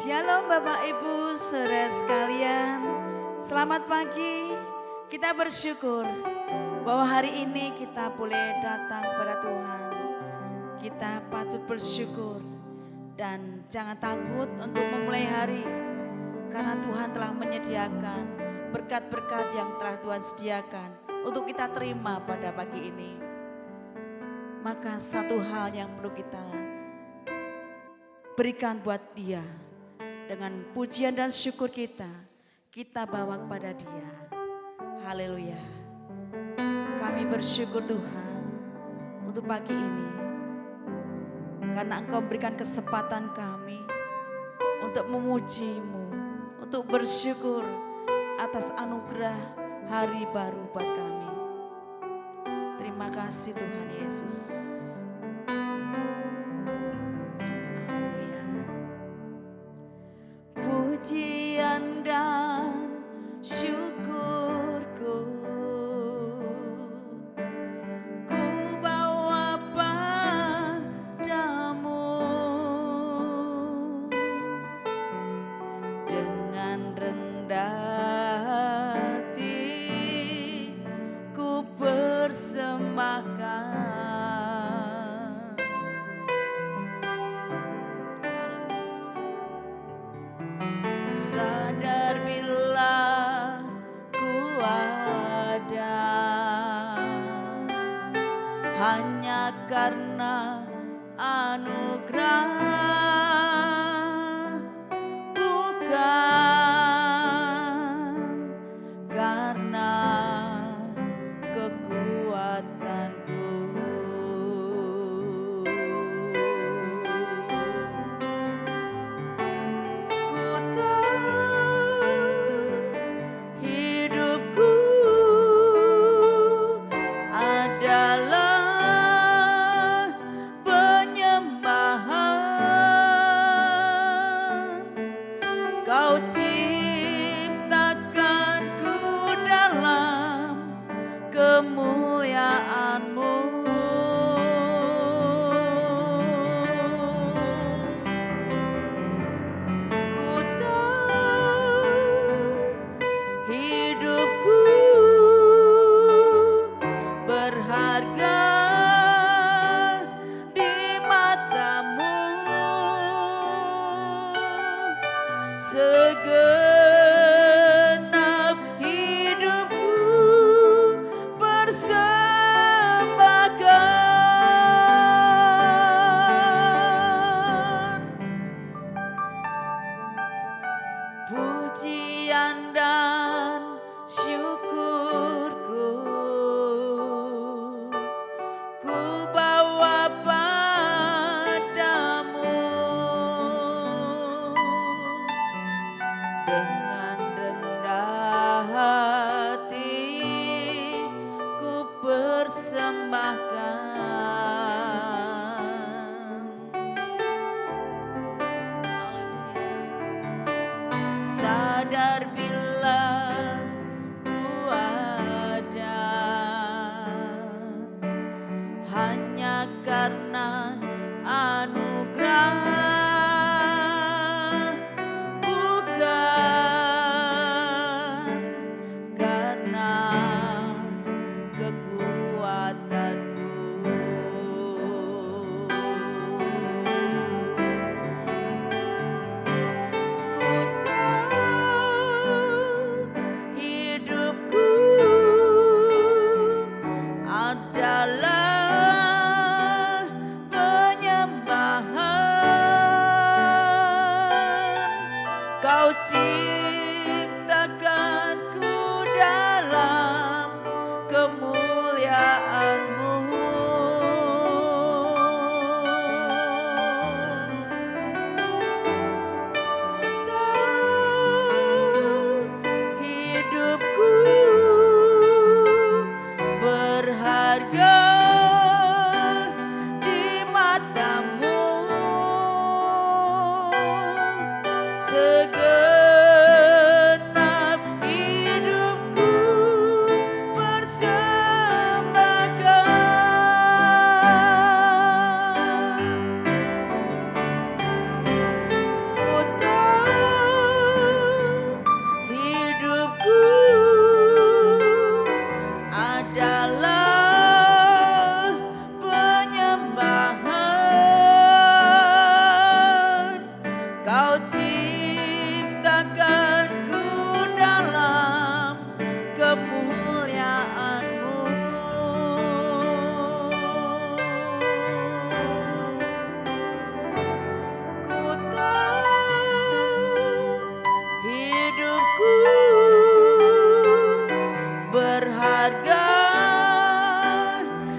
Shalom Bapak Ibu, saudara sekalian. Selamat pagi. Kita bersyukur bahwa hari ini kita boleh datang kepada Tuhan. Kita patut bersyukur dan jangan takut untuk memulai hari. Karena Tuhan telah menyediakan berkat-berkat yang telah Tuhan sediakan untuk kita terima pada pagi ini. Maka satu hal yang perlu kita berikan buat Dia, dengan pujian dan syukur kita bawa kepada Dia. Haleluya. Kami bersyukur Tuhan untuk pagi ini, karena Engkau berikan kesempatan kami untuk memuji-Mu, untuk bersyukur atas anugerah hari baru buat kami. Terima kasih Tuhan Yesus. Pujian dan syukurku ku bawa padamu dengan rendah hati ku persembahkan. Sadar bila ku ada hanya karena anugerah, bukan karena kekuatanku. Hidupku adalah penyembahan. Kau ciptakanku dalam kemuliaan-Mu. Ku tahu hidupku berharga di mata-Mu. Segenap hidupku persembahkan. Pujian dan syukurku ku bawa padamu dengan rendah hati ku persembahkan. Sadar bila ku ada hanya karena anugerah, bukan karena kekuatanku. Ku tahu hidupku adalah penyembahan. Kau ciptakanku dalam kemuliaan-Mu. Ku tahu hidupku berharga di mata-Mu. Segenap hidupku persembahkan. Ku tahu Kau ciptakanku dalam kemuliaan-Mu. Ku tahu hidupku berharga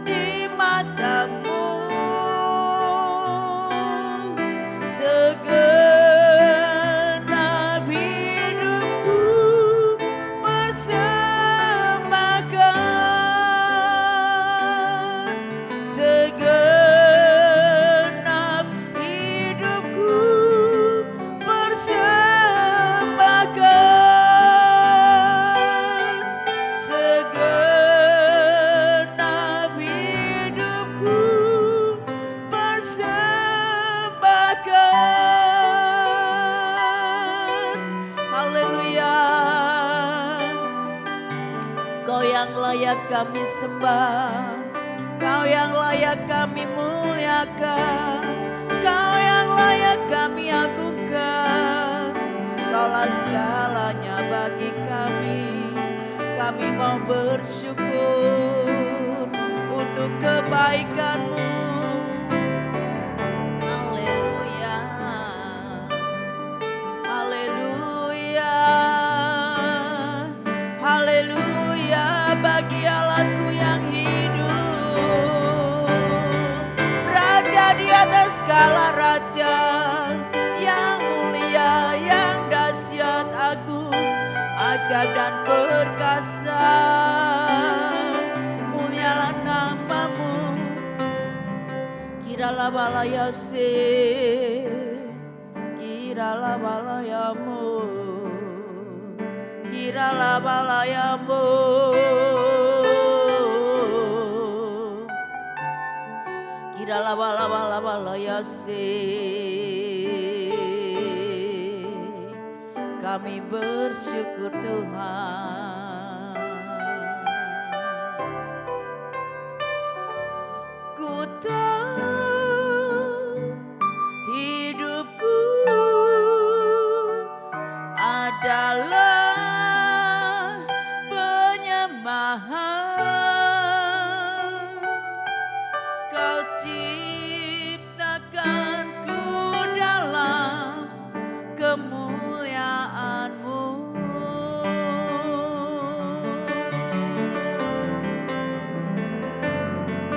di mata-Mu. Segenap hidupku persembahkan. Segenap hidupku persembahkan. Segenap hidupku persembahkan. Haleluya. Kau yang layak kami sembah, Kau yang layak kami muliakan, Kau yang layak kami agungkan. Kaulah segalanya bagi kami. Kami mau bersyukur untuk kebaikan-Mu. Haleluya. Haleluya. Haleluya bagi Allahku yang hidup. Raja di atas segala raja, yang mulia, yang dahsyat, agung, ajaib dan perkasa. Munyalah nama-Mu. Kiralah balayase, kiralah balayamu, kiralah balayamu. Kiralah balayase. Kami bersyukur Tuhan. Ku tahu hidupku adalah penyembahan. Kau ciptakanku dalam kemuliaan-Mu.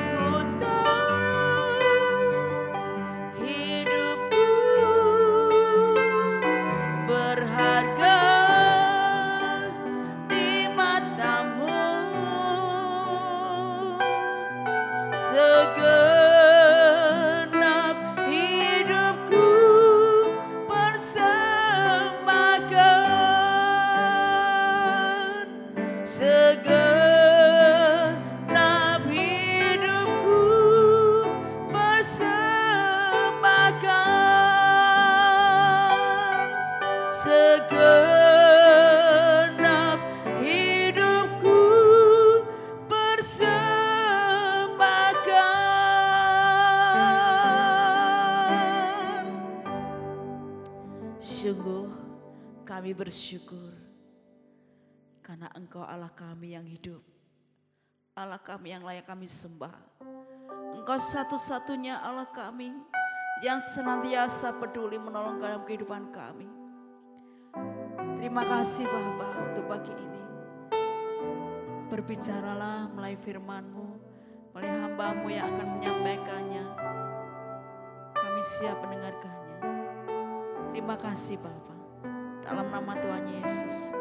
Ku tahu hidupku berharga di mata-Mu. Segenap hidupku persembahkan. Segenap hidupku persembahkan. Segenap hidupku persembahkan. Sungguh kami bersyukur karena Engkau Allah kami yang hidup, Allah kami yang layak kami sembah. Engkau satu-satunya Allah kami yang senantiasa peduli menolong dalam kehidupan kami. Terima kasih Bapa untuk pagi ini. Berbicaralah melalui firman-Mu, melalui hamba-Mu yang akan menyampaikannya. Kami siap mendengarkannya. Terima kasih Bapa. Dalam nama Tuhan Yesus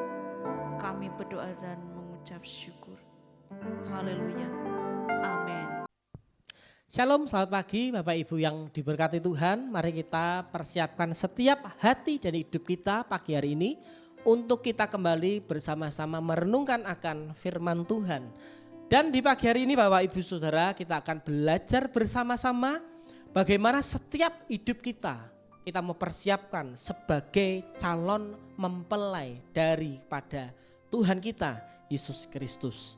kami berdoa dan mengucap syukur. Haleluya. Amin. Shalom, selamat pagi Bapak Ibu yang diberkati Tuhan. Mari kita persiapkan setiap hati dan hidup kita pagi hari ini untuk kita kembali bersama-sama merenungkan akan firman Tuhan. Dan di pagi hari ini Bapak Ibu Saudara, kita akan belajar bersama-sama bagaimana setiap hidup kita mempersiapkan sebagai calon mempelai daripada Tuhan kita Yesus Kristus.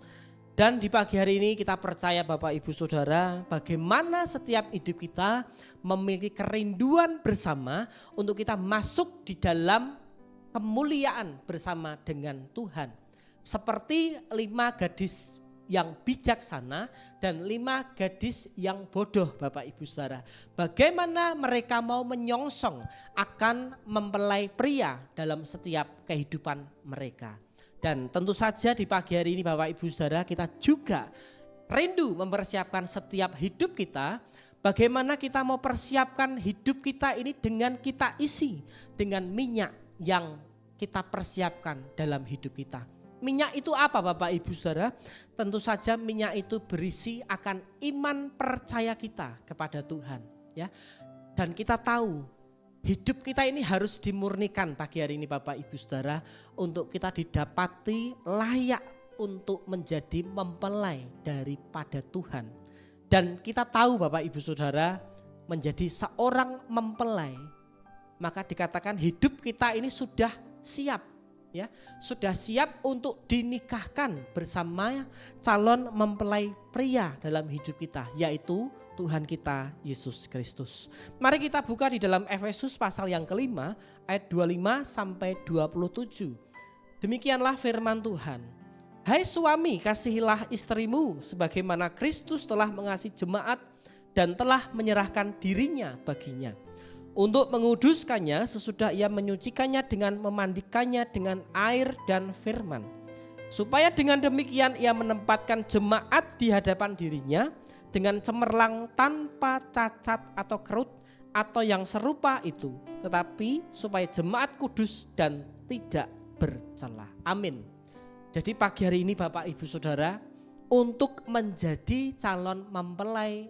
Dan di pagi hari ini kita percaya Bapak Ibu Saudara, bagaimana setiap hidup kita memiliki kerinduan bersama untuk kita masuk di dalam kemuliaan bersama dengan Tuhan. Seperti 5 gadis yang bijaksana dan 5 gadis yang bodoh Bapak Ibu Saudara. Bagaimana mereka mau menyongsong akan mempelai pria dalam setiap kehidupan mereka. Dan tentu saja di pagi hari ini Bapak Ibu Saudara, kita juga rindu mempersiapkan setiap hidup kita. Bagaimana kita mau persiapkan hidup kita ini dengan kita isi dengan minyak yang kita persiapkan dalam hidup kita. Minyak itu apa Bapak Ibu Saudara? Tentu saja minyak itu berisi akan iman percaya kita kepada Tuhan, ya. Dan kita tahu hidup kita ini harus dimurnikan pagi hari ini Bapak Ibu Saudara, untuk kita didapati layak untuk menjadi mempelai daripada Tuhan. Dan kita tahu Bapak Ibu Saudara, menjadi seorang mempelai, maka dikatakan hidup kita ini sudah siap, ya, sudah siap untuk dinikahkan bersama calon mempelai pria dalam hidup kita, yaitu Tuhan kita Yesus Kristus. Mari kita buka di dalam Efesus pasal yang kelima ayat 25 sampai 27. Demikianlah firman Tuhan. Hai suami, kasihilah istrimu sebagaimana Kristus telah mengasihi jemaat dan telah menyerahkan dirinya baginya, untuk menguduskannya sesudah ia menyucikannya dengan memandikannya dengan air dan firman, supaya dengan demikian ia menempatkan jemaat di hadapan dirinya dengan cemerlang tanpa cacat atau kerut atau yang serupa itu, tetapi supaya jemaat kudus dan tidak bercela. Amin. Jadi pagi hari ini Bapak Ibu Saudara, untuk menjadi calon mempelai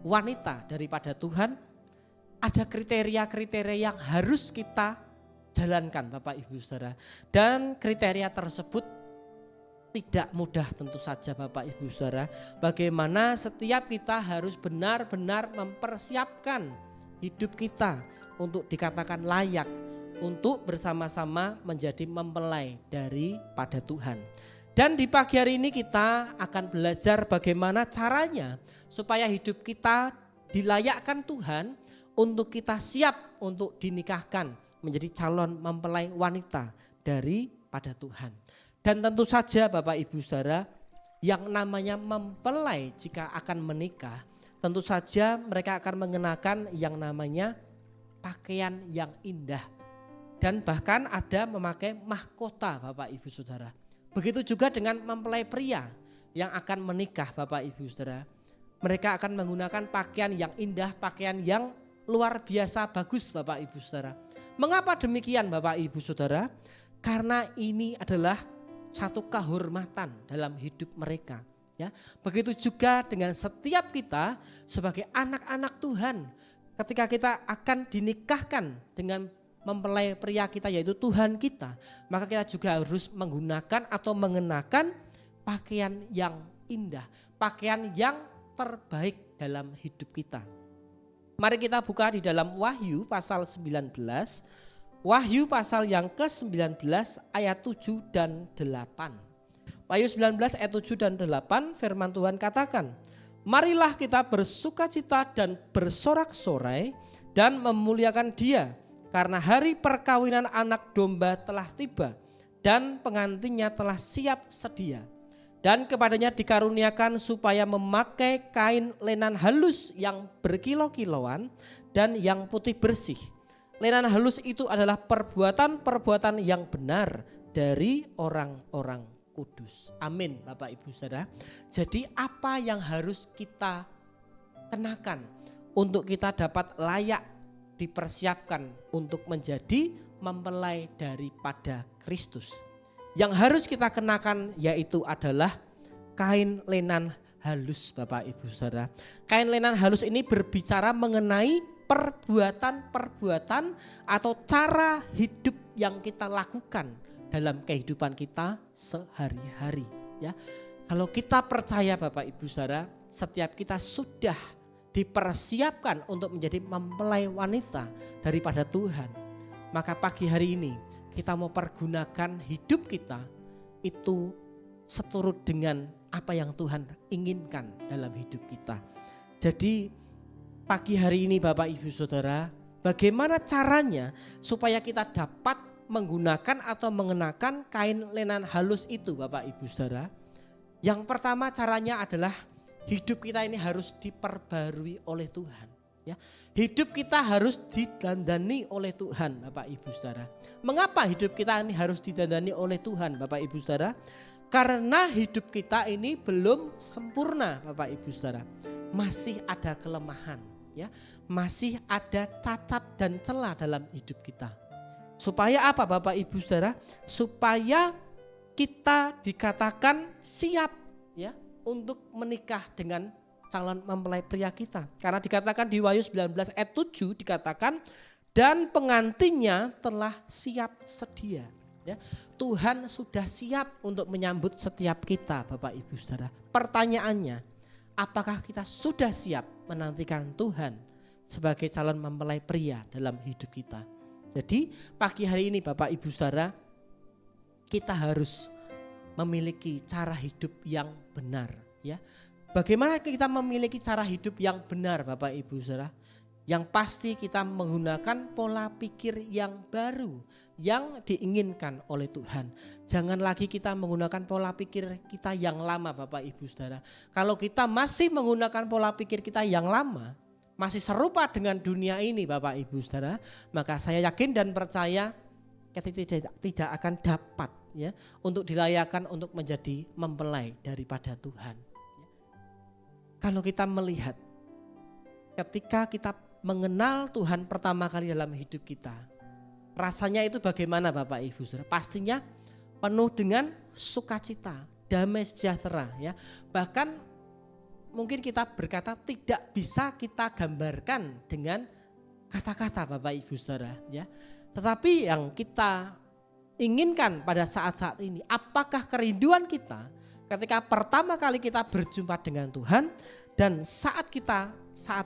wanita daripada Tuhan, ada kriteria-kriteria yang harus kita jalankan Bapak Ibu Saudara. Dan kriteria tersebut tidak mudah tentu saja Bapak Ibu Saudara. Bagaimana setiap kita harus benar-benar mempersiapkan hidup kita untuk dikatakan layak untuk bersama-sama menjadi mempelai daripada Tuhan. Dan di pagi hari ini kita akan belajar bagaimana caranya supaya hidup kita dilayakkan Tuhan untuk kita siap untuk dinikahkan menjadi calon mempelai wanita daripada Tuhan. Dan tentu saja Bapak Ibu Saudara, yang namanya mempelai jika akan menikah, tentu saja mereka akan mengenakan yang namanya pakaian yang indah. Dan bahkan ada memakai mahkota Bapak Ibu Saudara. Begitu juga dengan mempelai pria yang akan menikah Bapak Ibu Saudara. Mereka akan menggunakan pakaian yang indah, pakaian yang luar biasa bagus Bapak Ibu Saudara. Mengapa demikian Bapak Ibu Saudara? Karena ini adalah satu kehormatan dalam hidup mereka, ya. Begitu juga dengan setiap kita sebagai anak-anak Tuhan, ketika kita akan dinikahkan dengan mempelai pria kita yaitu Tuhan kita, maka kita juga harus menggunakan atau mengenakan pakaian yang indah, pakaian yang terbaik dalam hidup kita. Mari kita buka di dalam Wahyu pasal 19. Wahyu pasal yang ke-19 ayat 7 dan 8. Wahyu 19 ayat 7 dan 8 firman Tuhan katakan, marilah kita bersukacita dan bersorak-sorai dan memuliakan Dia, karena hari perkawinan anak domba telah tiba dan pengantinnya telah siap sedia. Dan kepadanya dikaruniakan supaya memakai kain lenan halus yang berkilau-kilauan dan yang putih bersih. Lenan halus itu adalah perbuatan-perbuatan yang benar dari orang-orang kudus. Amin Bapak Ibu Saudara. Jadi apa yang harus kita kenakan untuk kita dapat layak dipersiapkan untuk menjadi mempelai daripada Kristus? Yang harus kita kenakan yaitu adalah kain lenan halus Bapak Ibu Saudara. Kain lenan halus ini berbicara mengenai perbuatan-perbuatan atau cara hidup yang kita lakukan dalam kehidupan kita sehari-hari, ya. Kalau kita percaya Bapak Ibu Saudara, setiap kita sudah dipersiapkan untuk menjadi mempelai wanita daripada Tuhan, maka pagi hari ini kita mau pergunakan hidup kita itu seturut dengan apa yang Tuhan inginkan dalam hidup kita. Jadi pagi hari ini Bapak Ibu Saudara, bagaimana caranya supaya kita dapat menggunakan atau mengenakan kain lenan halus itu Bapak Ibu Saudara? Yang pertama caranya adalah hidup kita ini harus diperbarui oleh Tuhan. Ya, hidup kita harus didandani oleh Tuhan Bapak Ibu Saudara. Mengapa hidup kita ini harus didandani oleh Tuhan Bapak Ibu Saudara? Karena hidup kita ini belum sempurna Bapak Ibu Saudara. Masih ada kelemahan, ya. Masih ada cacat dan celah dalam hidup kita. Supaya apa Bapak Ibu Saudara? Supaya kita dikatakan siap, ya, untuk menikah dengan calon mempelai pria kita. Karena dikatakan di Wahyu 19 ayat 7 dikatakan dan pengantinnya telah siap sedia. Ya, Tuhan sudah siap untuk menyambut setiap kita Bapak Ibu Saudara. Pertanyaannya, apakah kita sudah siap menantikan Tuhan sebagai calon mempelai pria dalam hidup kita? Jadi pagi hari ini Bapak Ibu Saudara, kita harus memiliki cara hidup yang benar, ya. Bagaimana kita memiliki cara hidup yang benar Bapak Ibu Saudara? Yang pasti kita menggunakan pola pikir yang baru yang diinginkan oleh Tuhan. Jangan lagi kita menggunakan pola pikir kita yang lama Bapak Ibu Saudara. Kalau kita masih menggunakan pola pikir kita yang lama, masih serupa dengan dunia ini Bapak Ibu Saudara, maka saya yakin dan percaya kita tidak akan dapat, ya, untuk dilayakkan untuk menjadi mempelai daripada Tuhan. Kalau kita melihat ketika kita mengenal Tuhan pertama kali dalam hidup kita, rasanya itu bagaimana Bapak Ibu Saudara? Pastinya penuh dengan sukacita, damai sejahtera, ya. Bahkan mungkin kita berkata tidak bisa kita gambarkan dengan kata-kata Bapak Ibu Saudara, ya. Tetapi yang kita inginkan pada saat-saat ini, apakah kerinduan kita ketika pertama kali kita berjumpa dengan Tuhan dan saat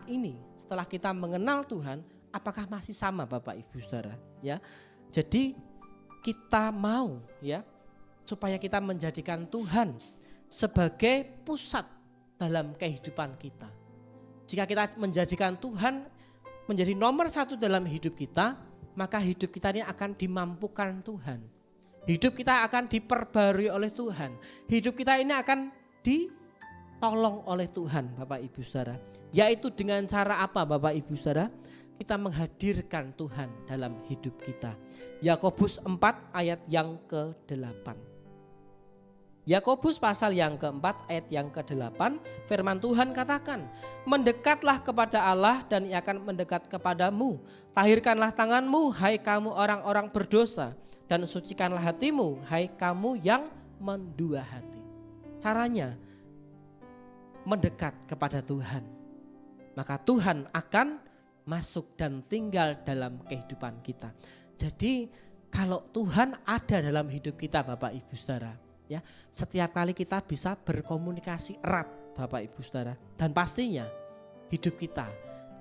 ini setelah kita mengenal Tuhan, apakah masih sama Bapak Ibu Saudara, ya. Jadi kita mau, ya, supaya kita menjadikan Tuhan sebagai pusat dalam kehidupan kita. Jika kita menjadikan Tuhan menjadi nomor satu dalam hidup kita, maka hidup kita ini akan dimampukan Tuhan. Hidup kita akan diperbarui oleh Tuhan. Hidup kita ini akan ditolong oleh Tuhan Bapak Ibu Saudara. Yaitu dengan cara apa Bapak Ibu Saudara? Kita menghadirkan Tuhan dalam hidup kita. Yakobus 4 ayat yang ke-8. Yakobus pasal yang ke-4 ayat yang ke-8, firman Tuhan katakan, mendekatlah kepada Allah dan Ia akan mendekat kepadamu. Tahirkanlah tanganmu hai kamu orang-orang berdosa, dan sucikanlah hatimu hai kamu yang mendua hati. Caranya mendekat kepada Tuhan, maka Tuhan akan masuk dan tinggal dalam kehidupan kita. Jadi kalau Tuhan ada dalam hidup kita Bapak Ibu Saudara, ya, setiap kali kita bisa berkomunikasi erat Bapak Ibu Saudara, dan pastinya hidup kita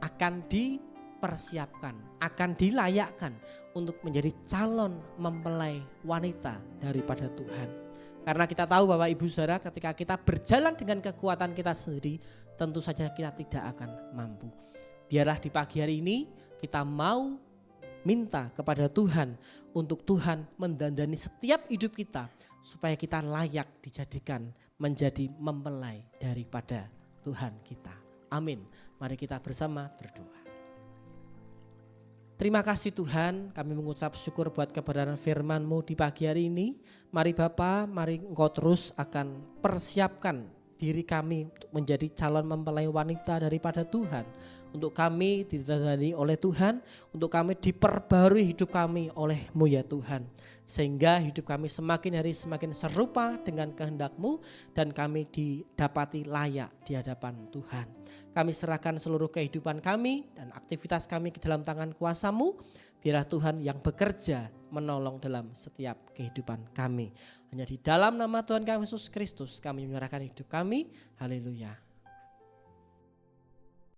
akan dipersiapkan, akan dilayakkan untuk menjadi calon mempelai wanita daripada Tuhan. Karena kita tahu Bapak Ibu Saudara, ketika kita berjalan dengan kekuatan kita sendiri, tentu saja kita tidak akan mampu. Biarlah di pagi hari ini kita mau minta kepada Tuhan untuk Tuhan mendandani setiap hidup kita supaya kita layak dijadikan menjadi mempelai daripada Tuhan kita. Amin. Mari kita bersama berdoa. Terima kasih Tuhan, kami mengucap syukur buat kebenaran firman-Mu di pagi hari ini. Mari Bapa, mari Engkau terus akan persiapkan diri kami untuk menjadi calon mempelai wanita daripada Tuhan. Untuk kami ditandani oleh Tuhan, untuk kami diperbarui hidup kami oleh-Mu ya Tuhan. Sehingga hidup kami semakin hari semakin serupa dengan kehendak-Mu dan kami didapati layak di hadapan Tuhan. Kami serahkan seluruh kehidupan kami dan aktivitas kami ke dalam tangan kuasa-Mu. Biarlah Tuhan yang bekerja menolong dalam setiap kehidupan kami. Hanya di dalam nama Tuhan kami Yesus Kristus kami menyerahkan hidup kami. Haleluya.